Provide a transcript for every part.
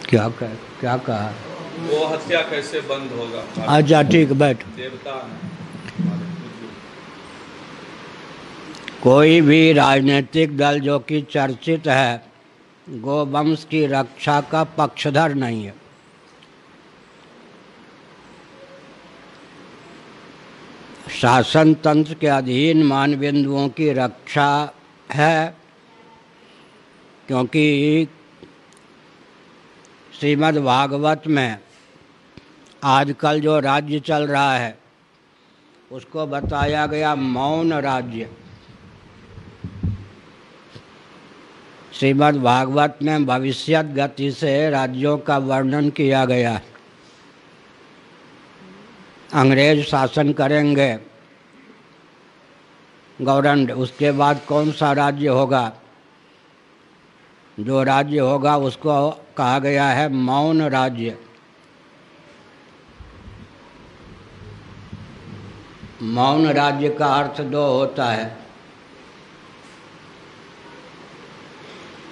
क्या कहा? वो हत्या कैसे बंद होगा? अच्छा ठीक, बैठ। देवता हैं। कोई भी राजनीतिक दल जो कि चर्चित है, गोवंश की रक्षा का पक्षधर नहीं है। शासन तंत्र के अधीन मानबिंदुओं की रक्षा है, क्योंकि श्रीमद् भागवत में आजकल जो राज्य चल रहा है उसको बताया गया मौन राज्य। श्रीमद् भागवत में भविष्यत गति से राज्यों का वर्णन किया गया है। अंग्रेज शासन करेंगे गवर्नमेंट, उसके बाद कौन सा राज्य होगा? जो राज्य होगा उसको कहा गया है मौन राज्य। मौन राज्य का अर्थ दो होता है।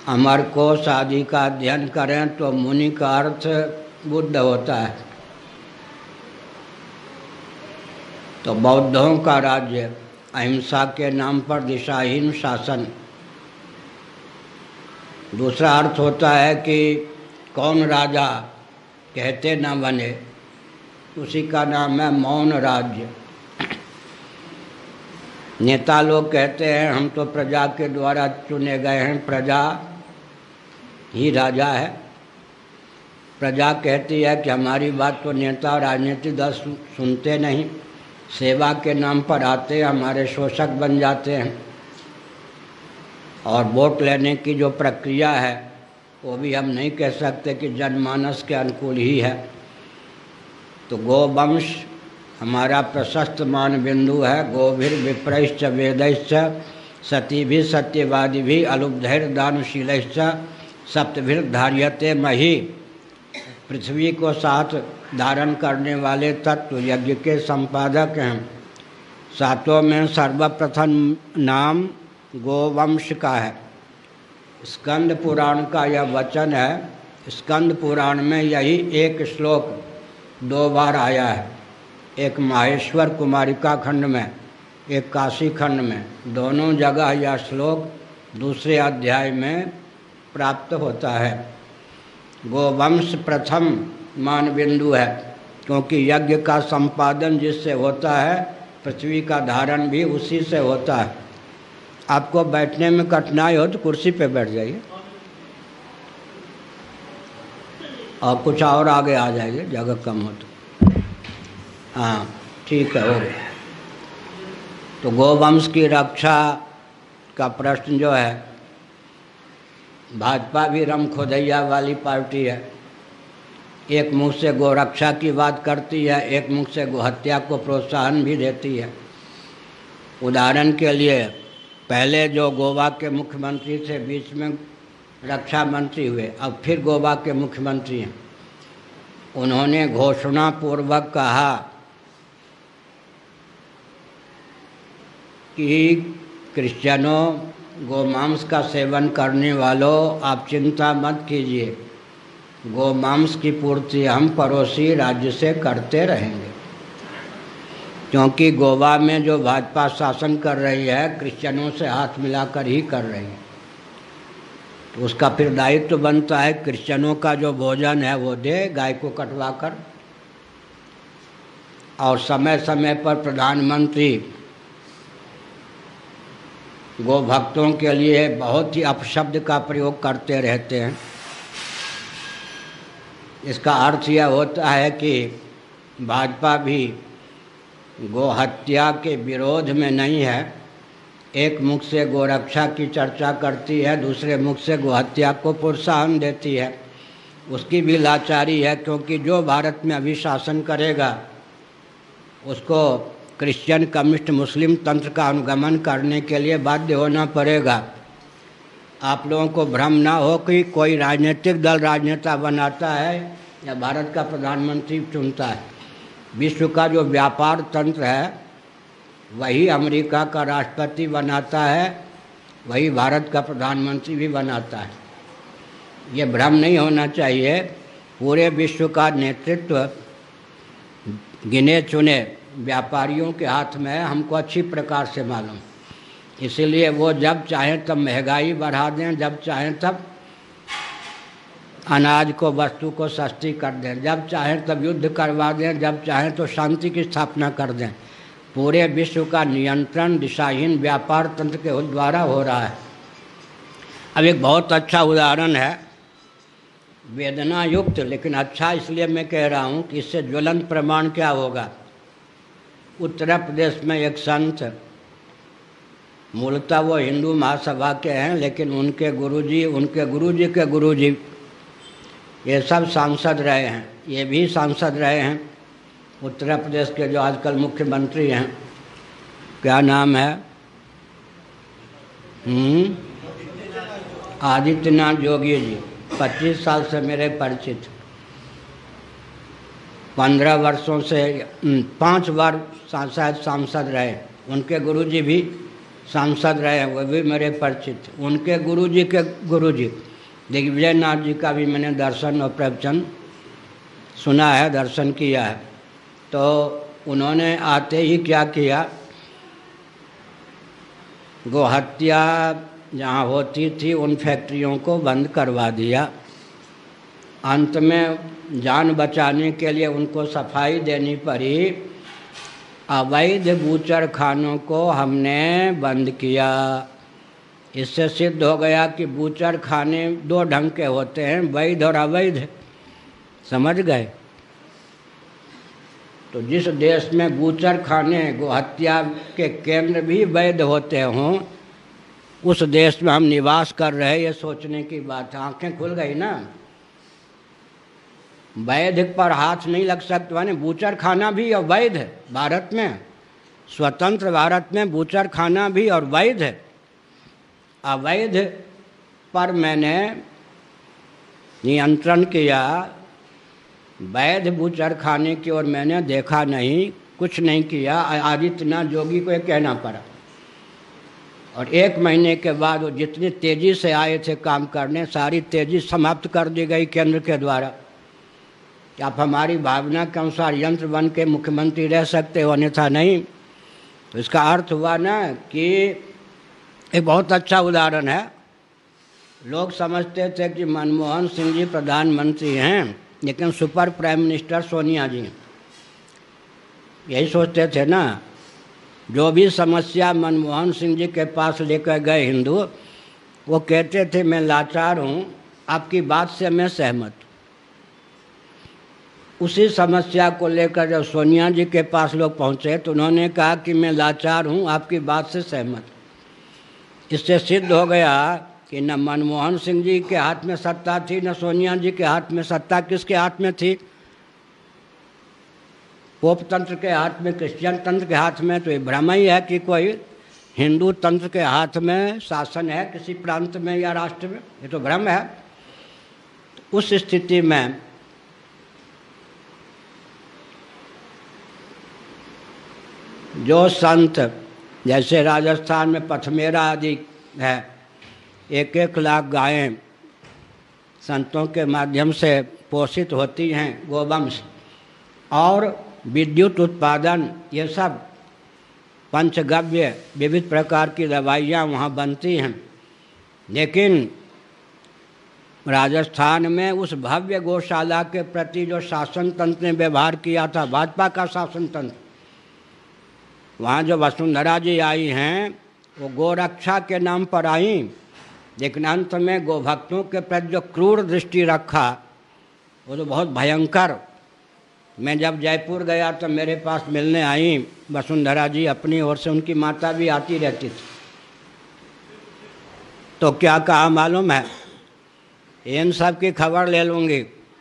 अमर कोश आदि का अध्ययन करें तो मुनि का अर्थ बुद्ध होता है। तो बौद्धों का राज्य, अहिंसा के नाम पर दिशाहीन शासन। दूसरा अर्थ होता है कि कौन राजा कहते न बने, उसी का नाम है मौन राज्य। नेता लोग कहते हैं हम तो प्रजा के द्वारा चुने गए हैं, प्रजा ही राजा है। प्रजा कहती है कि हमारी बात तो नेता राजनीतिक दल सुनते नहीं, सेवा के नाम पर आते हमारे शोषक बन जाते हैं। और वोट लेने की जो प्रक्रिया है वो भी हम नहीं कह सकते कि जनमानस के अनुकूल ही है। तो गोवंश हमारा प्रशस्त मान बिंदु है। गोभिर विप्रैश्च वेदैश्च सतीभिः सत्यवादिभिः अलुब्धैर्दानशीलैश्च सप्तभिर्धार्यते मही। पृथ्वी को साथ धारण करने वाले तत्व यज्ञ के संपादक हैं। सातों में सर्वप्रथम नाम गोवंश का है। स्कंद पुराण का यह वचन है। स्कंद पुराण में यही एक श्लोक 2 बार आया है, एक माहेश्वर कुमारिका खंड में, एक काशी खंड में। दोनों जगह यह श्लोक दूसरे अध्याय में प्राप्त होता है। गोवंश प्रथम मान बिंदु है, क्योंकि यज्ञ का संपादन जिससे होता है, पृथ्वी का धारण भी उसी से होता है। आपको बैठने में कठिनाई हो तो कुर्सी पे बैठ जाइए और कुछ और आगे आ जाइए, जगह कम हो तो। हाँ ठीक है, हो गया। तो गोवंश की रक्षा का प्रश्न जो है, भाजपा भी रम खोदैया वाली पार्टी है। एक मुख से गोरक्षा की बात करती है, एक मुख से गोहत्या को प्रोत्साहन भी देती है। उदाहरण के लिए पहले जो गोवा के मुख्यमंत्री थे, बीच में रक्षा मंत्री हुए, अब फिर गोवा के मुख्यमंत्री हैं। उन्होंने घोषणा पूर्वक कहा कि क्रिश्चियनों, गोमांस का सेवन करने वालों, आप चिंता मत कीजिए, गोमांस की पूर्ति हम पड़ोसी राज्य से करते रहेंगे। क्योंकि गोवा में जो भाजपा शासन कर रही है, क्रिश्चियनों से हाथ मिलाकर ही कर रही है। तो उसका फिर दायित्व बनता है क्रिश्चियनों का जो भोजन है वो दे, गाय को कटवा कर। और समय समय पर प्रधानमंत्री गो भक्तों के लिए बहुत ही अपशब्द का प्रयोग करते रहते हैं। इसका अर्थ यह होता है कि भाजपा भी गो हत्या के विरोध में नहीं है। एक मुख से गोरक्षा की चर्चा करती है, दूसरे मुख से गो हत्या को प्रोत्साहन देती है। उसकी भी लाचारी है, क्योंकि जो भारत में अभी शासन करेगा उसको क्रिश्चियन, कम्युनिस्ट, मुस्लिम तंत्र का अनुगमन करने के लिए बाध्य होना पड़ेगा। आप लोगों को भ्रम ना हो कि कोई राजनीतिक दल राजनेता बनाता है या भारत का प्रधानमंत्री चुनता है। विश्व का जो व्यापार तंत्र है वही अमेरिका का राष्ट्रपति बनाता है, वही भारत का प्रधानमंत्री भी बनाता है। ये भ्रम नहीं होना चाहिए पूरे विश्व का नेतृत्व गिने चुने व्यापारियों के हाथ में है, हमको अच्छी प्रकार से मालूम। इसीलिए वो जब चाहें तब महंगाई बढ़ा दें, जब चाहें तब अनाज को, वस्तु को सस्ती कर दें, जब चाहें तब युद्ध करवा दें, जब चाहें तो शांति की स्थापना कर दें। पूरे विश्व का नियंत्रण दिशाहीन व्यापार तंत्र के द्वारा हो रहा है। अब एक बहुत अच्छा उदाहरण है, वेदना युक्त, लेकिन अच्छा इसलिए मैं कह रहा हूँ कि इससे ज्वलंत प्रमाण क्या होगा। उत्तर प्रदेश में एक संत, मूलतः वो हिंदू महासभा के हैं, लेकिन उनके गुरुजी, उनके गुरुजी के गुरुजी ये सब सांसद रहे हैं, ये भी सांसद रहे हैं। उत्तर प्रदेश के जो आजकल मुख्यमंत्री हैं, क्या नाम है, आदित्यनाथ योगी जी, 25 साल से मेरे परिचित, 15 वर्षों से 5 बार शायद सांसद रहे। उनके गुरुजी भी सांसद रहे हैं, वो भी मेरे परिचित। उनके गुरुजी के गुरुजी दिग्विजय नाथ जी का भी मैंने दर्शन और प्रवचन सुना है, दर्शन किया है। तो उन्होंने आते ही क्या किया, गोहत्या जहाँ होती थी उन फैक्ट्रियों को बंद करवा दिया। अंत में जान बचाने के लिए उनको सफाई देनी पड़ी। अवैध बूचर खानों को हमने बंद किया। इससे सिद्ध हो गया कि बूचर खाने 2 ढंग के होते हैं, वैध और अवैध। समझ गए? तो जिस देश में बूचर खाने, गोहत्या के केंद्र भी वैध होते हों, उस देश में हम निवास कर रहे, ये सोचने की बात है। आंखें खुल गई ना। वैध पर हाथ नहीं लग सकता, माने बूचर खाना भी और वैध है भारत में। स्वतंत्र भारत में बूचर खाना भी और वैध है। अवैध पर मैंने नियंत्रण किया, वैध बूचर खाने की ओर मैंने देखा नहीं, कुछ नहीं किया। आदित्यनाथ योगी को ये कहना पड़ा। और 1 महीने के बाद वो जितनी तेज़ी से आए थे काम करने, सारी तेज़ी समाप्त कर दी गई केंद्र के द्वारा। कि आप हमारी भावना के अनुसार यंत्र बन के मुख्यमंत्री रह सकते हो, अन्यथा नहीं। तो इसका अर्थ हुआ ना कि एक बहुत अच्छा उदाहरण है। लोग समझते थे कि मनमोहन सिंह जी प्रधानमंत्री हैं, लेकिन सुपर प्राइम मिनिस्टर सोनिया जी, यही सोचते थे ना। जो भी समस्या मनमोहन सिंह जी के पास लेकर गए हिंदू, वो कहते थे मैं लाचार हूँ, आपकी बात से मैं सहमत। उसी समस्या को लेकर जब सोनिया जी के पास लोग पहुँचे तो उन्होंने कहा कि मैं लाचार हूँ, आपकी बात से सहमत। इससे सिद्ध हो गया कि न मनमोहन सिंह जी के हाथ में सत्ता थी, न सोनिया जी के हाथ में सत्ता। किसके हाथ में थी? पोप तंत्र के हाथ में, क्रिश्चियन तंत्र के हाथ में। तो ये भ्रम ही है कि कोई हिंदू तंत्र के हाथ में शासन है किसी प्रांत में या राष्ट्र में, ये तो भ्रम है। उस स्थिति में जो संत, जैसे राजस्थान में पथमेरा आदि है, 1-1 लाख गायें संतों के माध्यम से पोषित होती हैं, गोवंश, और विद्युत उत्पादन, ये सब पंचगव्य विविध प्रकार की दवाइयाँ वहाँ बनती हैं। लेकिन राजस्थान में उस भव्य गौशाला के प्रति जो शासन तंत्र ने व्यवहार किया था, भाजपा का शासन तंत्र, वहाँ जो वसुंधरा जी आई हैं वो गोरक्षा के नाम पर आई, लेकिन अंत में गोभक्तों के प्रति जो क्रूर दृष्टि रखा वो तो बहुत भयंकर। मैं जब जयपुर गया तो मेरे पास मिलने आई वसुंधरा जी, अपनी ओर से उनकी माता भी आती रहती थी। तो क्या कहा मालूम है, इन सब की खबर ले लूँगी,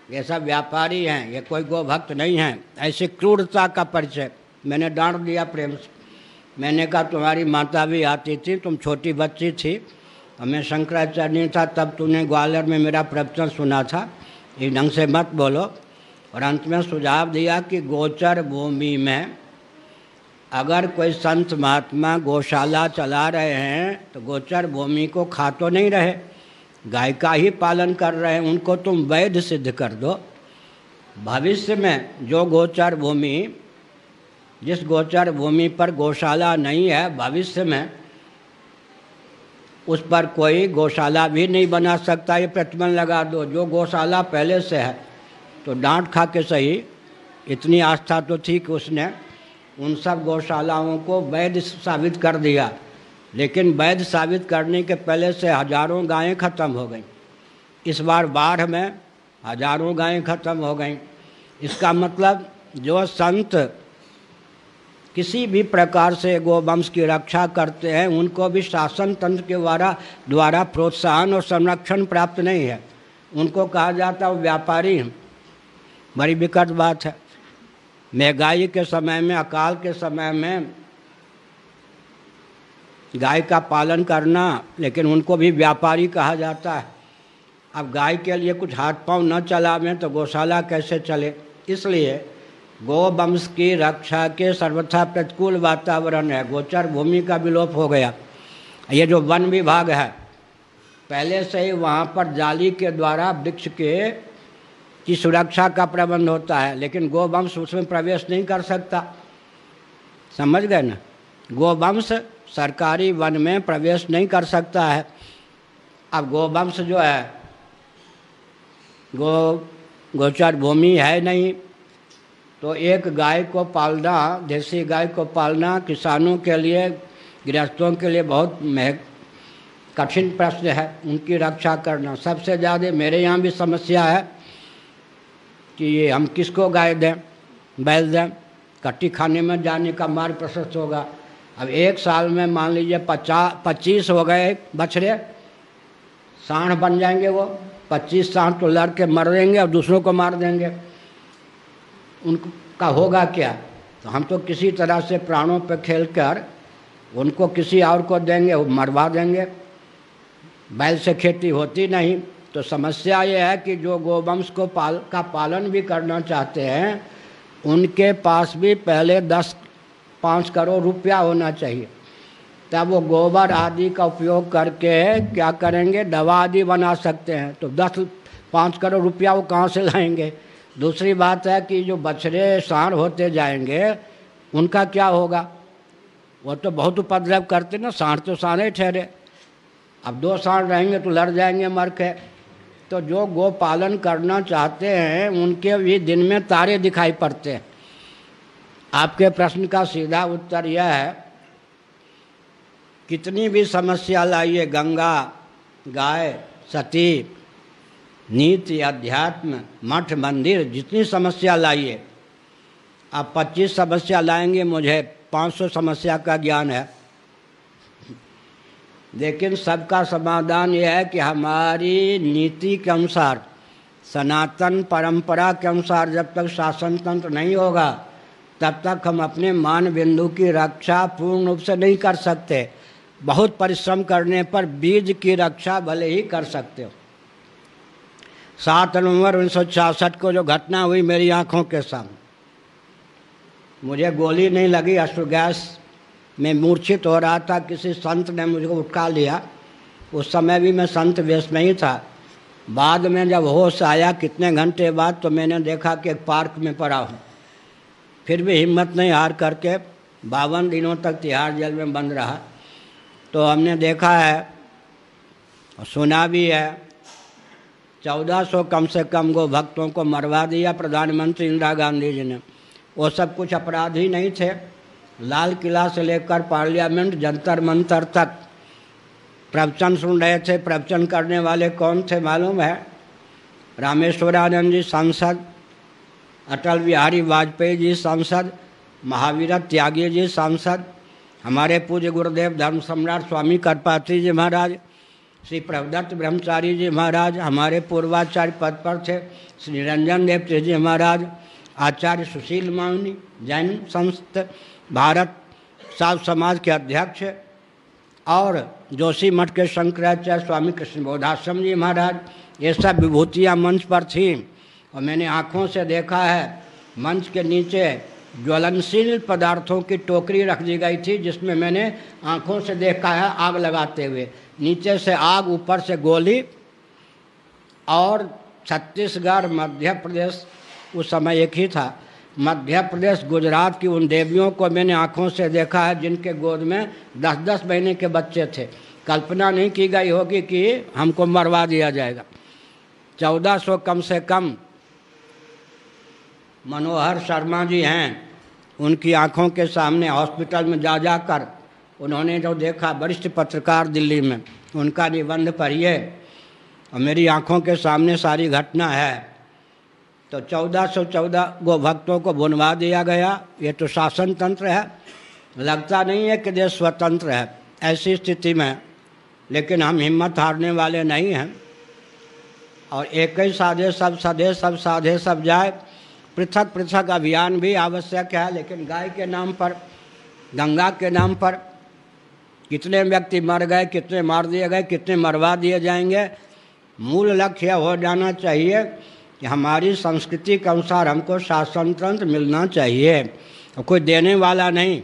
ये सब व्यापारी हैं, ये कोई गोभक्त नहीं हैं। ऐसी क्रूरता का परिचय मैंने डांट दिया प्रेम से। मैंने कहा तुम्हारी माता भी आती थी, तुम छोटी बच्ची थी, हमें शंकराचार्य नहीं था तब तुमने ग्वालियर में मेरा प्रवचन सुना था, इस ढंग से मत बोलो। और अंत में सुझाव दिया कि गोचर भूमि में अगर कोई संत महात्मा गौशाला चला रहे हैं तो गोचर भूमि को खा तो नहीं रहे, गाय का ही पालन कर रहे हैं, उनको तुम वैध सिद्ध कर दो। भविष्य में जो गोचर भूमि, जिस गोचर भूमि पर गौशाला नहीं है, भविष्य में उस पर कोई गौशाला भी नहीं बना सकता, ये प्रतिबंध लगा दो। जो गौशाला पहले से है तो डांट खा के सही, इतनी आस्था तो थी कि उसने उन सब गौशालाओं को वैध साबित कर दिया, लेकिन वैध साबित करने के पहले से हजारों गायें खत्म हो गईं। इस बार बाढ़ में हजारों गायें खत्म हो गईं। इसका मतलब जो संत किसी भी प्रकार से गोवंश की रक्षा करते हैं उनको भी शासन तंत्र के द्वारा प्रोत्साहन और संरक्षण प्राप्त नहीं है। उनको कहा जाता है वो व्यापारी हैं। बड़ी विकट बात है। महंगाई के समय में, अकाल के समय में गाय का पालन करना, लेकिन उनको भी व्यापारी कहा जाता है। अब गाय के लिए कुछ हाथ पांव न चलावें तो गौशाला कैसे चले? इसलिए गोवंश की रक्षा के सर्वथा प्रतिकूल वातावरण है। गोचर भूमि का विलोप हो गया। ये जो वन विभाग है, पहले से ही वहाँ पर जाली के द्वारा वृक्ष की सुरक्षा का प्रबंध होता है, लेकिन गोवंश उसमें प्रवेश नहीं कर सकता। समझ गए ना? गोवंश सरकारी वन में प्रवेश नहीं कर सकता है। अब गोवंश जो है, गोचर भूमि है नहीं, तो एक गाय को पालना, देसी गाय को पालना किसानों के लिए, गृहस्थों के लिए बहुत कठिन प्रश्न है। उनकी रक्षा करना सबसे ज़्यादा मेरे यहाँ भी समस्या है कि ये हम किसको गाय दें, बैल दें। कट्टी खाने में जाने का मार्ग प्रशस्त होगा। अब एक साल में मान लीजिए 25 हो गए बछड़े, सांड बन जाएंगे वो। 25 सांड तो लड़ के मर देंगे और दूसरों को मार देंगे। उनका होगा क्या? तो हम तो किसी तरह से प्राणों पर खेलकर उनको किसी और को देंगे, वो मरवा देंगे। बैल से खेती होती नहीं। तो समस्या ये है कि जो गोवंश को पालन भी करना चाहते हैं, उनके पास भी पहले 5 करोड़ रुपया होना चाहिए। तब वो गोबर आदि का उपयोग करके क्या करेंगे, दवा आदि बना सकते हैं। तो 5 करोड़ रुपया वो कहाँ से लाएंगे? दूसरी बात है कि जो बछड़े सांड होते जाएंगे उनका क्या होगा? वो तो बहुत उपद्रव करते ना। सांड तो सांड ही ठहरे। अब 2 सांड रहेंगे तो लड़ जाएंगे मर के। तो जो गो पालन करना चाहते हैं उनके भी दिन में तारे दिखाई पड़ते हैं। आपके प्रश्न का सीधा उत्तर यह है, कितनी भी समस्या लाइए, गंगा, गाय, सती, नीति, अध्यात्म, मठ, मंदिर, जितनी समस्या लाइए, आप 25 समस्या लाएंगे, मुझे 500 समस्या का ज्ञान है। लेकिन सबका समाधान यह है कि हमारी नीति के अनुसार, सनातन परंपरा के अनुसार जब तक शासन तंत्र नहीं होगा तब तक हम अपने मान बिंदु की रक्षा पूर्ण रूप से नहीं कर सकते। बहुत परिश्रम करने पर बीज की रक्षा भले ही कर सकते हो। 7 नवंबर 1966 को जो घटना हुई मेरी आंखों के सामने, मुझे गोली नहीं लगी, अश्रु गैस में मूर्छित हो रहा था। किसी संत ने मुझको उठा लिया। उस समय भी मैं संत वेश में ही था। बाद में जब होश आया कितने घंटे बाद, तो मैंने देखा कि एक पार्क में पड़ा हूँ। फिर भी हिम्मत नहीं हार करके 52 दिनों तक तिहाड़ जेल में बंद रहा। तो हमने देखा है और सुना भी है, 1400 कम से कम गो भक्तों को मरवा दिया प्रधानमंत्री इंदिरा गांधी जी ने। वो सब कुछ अपराधी नहीं थे। लाल किला से लेकर पार्लियामेंट, जंतर मंतर तक प्रवचन सुन रहे थे। प्रवचन करने वाले कौन थे मालूम है? रामेश्वरानंद जी सांसद, अटल बिहारी वाजपेयी जी सांसद, महावीर त्यागी जी सांसद, हमारे पूज्य गुरुदेव धर्म सम्राट स्वामी करपात्री जी महाराज, श्री प्रभुदत्त ब्रह्मचारी जी महाराज हमारे पूर्वाचार्य पद पर थे, श्री निरंजन देव तीर्थ जी महाराज, आचार्य सुशील माउनी जैन संस्थ भारत साध समाज के अध्यक्ष, और जोशी मठ के शंकराचार्य स्वामी कृष्ण बोधाश्रम जी महाराज। ये सब विभूतियाँ मंच पर थी और मैंने आँखों से देखा है। मंच के नीचे ज्वलनशील पदार्थों की टोकरी रख दी गई थी, जिसमें मैंने आँखों से देखा है आग लगाते हुए। नीचे से आग, ऊपर से गोली। और छत्तीसगढ़, मध्य प्रदेश, उस समय एक ही था। मध्य प्रदेश गुजरात की उन देवियों को मैंने आँखों से देखा है जिनके गोद में 10-10 महीने के बच्चे थे। कल्पना नहीं की गई होगी कि हमको मरवा दिया जाएगा। 1400 कम से कम मनोहर शर्मा जी हैं, उनकी आँखों के सामने हॉस्पिटल में जा जाकर उन्होंने जो देखा, वरिष्ठ पत्रकार दिल्ली में, उनका निबंध पढ़िए और मेरी आँखों के सामने सारी घटना है। तो 1414 गो भक्तों को भुनवा दिया गया। ये तो शासन तंत्र है, लगता नहीं है कि देश स्वतंत्र है ऐसी स्थिति में। लेकिन हम हिम्मत हारने वाले नहीं हैं और एक ही साधे सब सधे, सब साधे सब जाए। पृथक पृथक अभियान भी आवश्यक है, लेकिन गाय के नाम पर, गंगा के नाम पर कितने व्यक्ति मर गए, कितने मार दिए गए, कितने मरवा दिए जाएंगे। मूल लक्ष्य हो जाना चाहिए कि हमारी संस्कृति के अनुसार हमको शासन तंत्र मिलना चाहिए और कोई देने वाला नहीं।